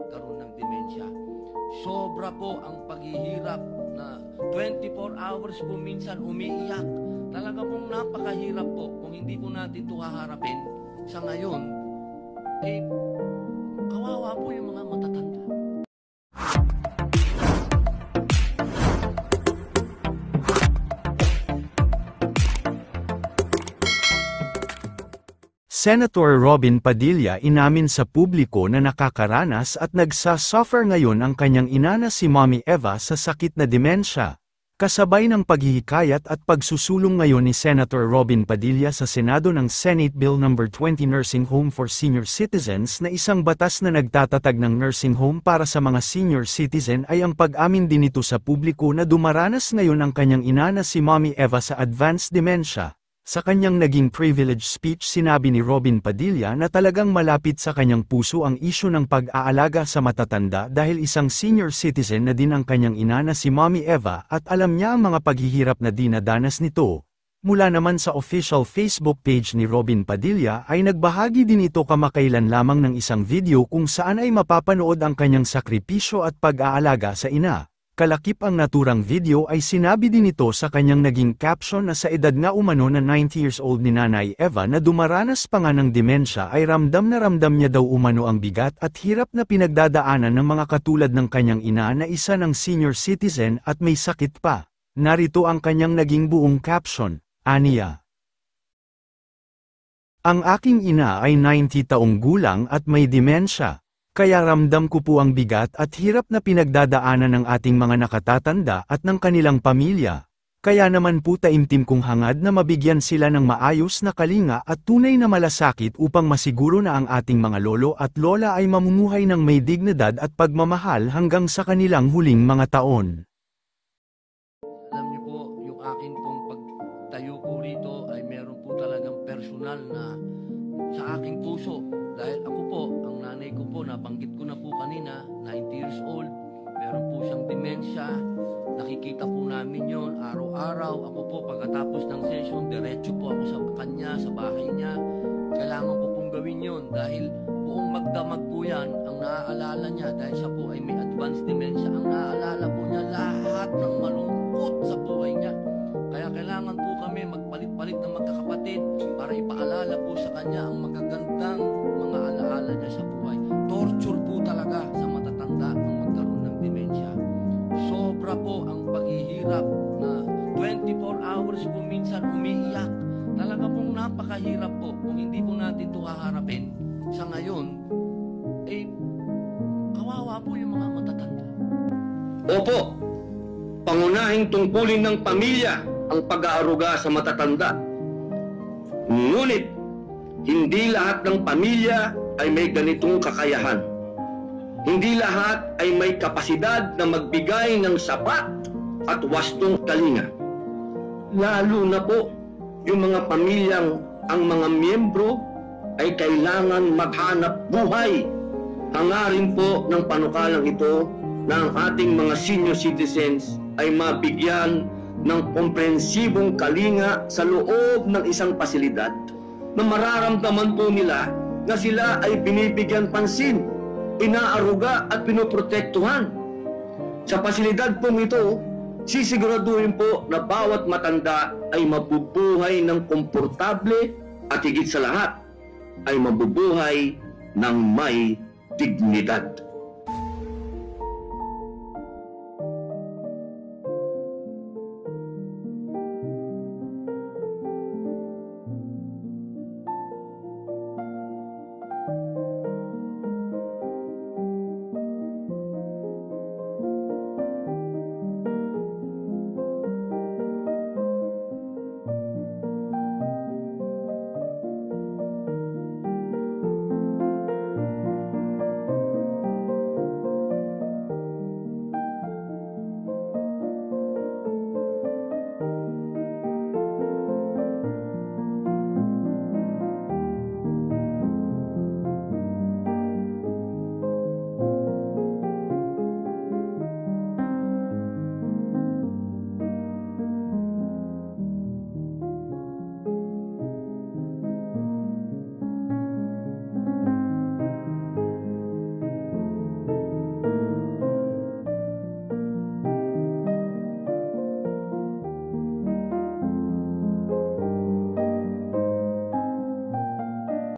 magkaroon ng demensya. Sobra po ang paghihirap na 24 hours po minsan umiiyak. Talaga pong napakahirap po kung hindi po natin ito haharapin sa ngayon. Kawawa po yung mga matatanda. Senator Robin Padilla inamin sa publiko na nakakaranas at nagsasuffer ngayon ang kanyang ina na si Mommy Eva sa sakit na demensya. Kasabay ng paghihikayat at pagsusulong ngayon ni Senator Robin Padilla sa Senado ng Senate Bill No. 20 Nursing Home for Senior Citizens na isang batas na nagtatatag ng nursing home para sa mga senior citizen ay ang pag-amin din nito sa publiko na dumaranas ngayon ang kanyang ina na si Mommy Eva sa advanced dementia. Sa kanyang naging privilege speech sinabi ni Robin Padilla na talagang malapit sa kanyang puso ang isyu ng pag-aalaga sa matatanda dahil isang senior citizen na din ang kanyang ina na si Mommy Eva at alam niya ang mga paghihirap na dinadanas nito. Mula naman sa official Facebook page ni Robin Padilla ay nagbahagi din ito kamakailan lamang ng isang video kung saan ay mapapanood ang kanyang sakripisyo at pag-aalaga sa ina. Kalakip ang naturang video ay sinabi din ito sa kanyang naging caption na sa edad nga umano na 90 years old ni Nanay Eva na dumaranas pa nga ng demensya ay ramdam niya daw umano ang bigat at hirap na pinagdadaanan ng mga katulad ng kanyang ina na isa ng senior citizen at may sakit pa. Narito ang kanyang naging buong caption, aniya. Ang aking ina ay 90 taong gulang at may demensya. Kaya ramdam ko po ang bigat at hirap na pinagdadaanan ng ating mga nakatatanda at ng kanilang pamilya. Kaya naman po taimtim kong hangad na mabigyan sila ng maayos na kalinga at tunay na malasakit upang masiguro na ang ating mga lolo at lola ay mamumuhay ng may dignidad at pagmamahal hanggang sa kanilang huling mga taon. Alam niyo po, yung akin pong pagtayo po rito ay meron po talagang personal na sa aking puso. Dahil ako po, ang nanay ko po, nabanggit ko na po kanina, 90 years old, meron po siyang demensya, nakikita po namin yon araw-araw. Ako po, pagkatapos ng session, diretso po ako sa kanya, sa bahay niya. Kailangan ko pong gawin yon dahil buong magdamag po yan, ang naaalala niya, dahil siya po ay may advanced dementia, ang naaalala po niya lahat ng malungkot sa buhay niya. Kaya kailangan po kami magpalit-palit ng magkakapatid para ipaalala po sa kanya ang magagandang mga alaala niya sa buhay. Torture po talaga sa matatanda ang magkaroon ng demensya. Sobra po ang paghihirap na 24 hours po minsan umiiyak. Talaga pong napakahirap po kung hindi po natin ito haharapin sa ngayon. Kawawa po yung mga matatanda. Opo, pangunahing tungkulin ng pamilya ang pag-aaruga sa matatanda. Ngunit, hindi lahat ng pamilya ay may ganitong kakayahan. Hindi lahat ay may kapasidad na magbigay ng sapat at wastong kalinga. Lalo na po yung mga pamilyang ang mga miyembro ay kailangan maghanap buhay. Hangarin po ng panukalang ito na ang ating mga senior citizens ay mabigyan ng komprehensibong kalinga sa loob ng isang pasilidad na mararamdaman po nila na sila ay binibigyan pansin, inaaruga at pinoprotektuhan. Sa pasilidad pong ito, sisiguraduhin po na bawat matanda ay mabubuhay ng komportable at higit sa lahat ay mabubuhay ng may dignidad.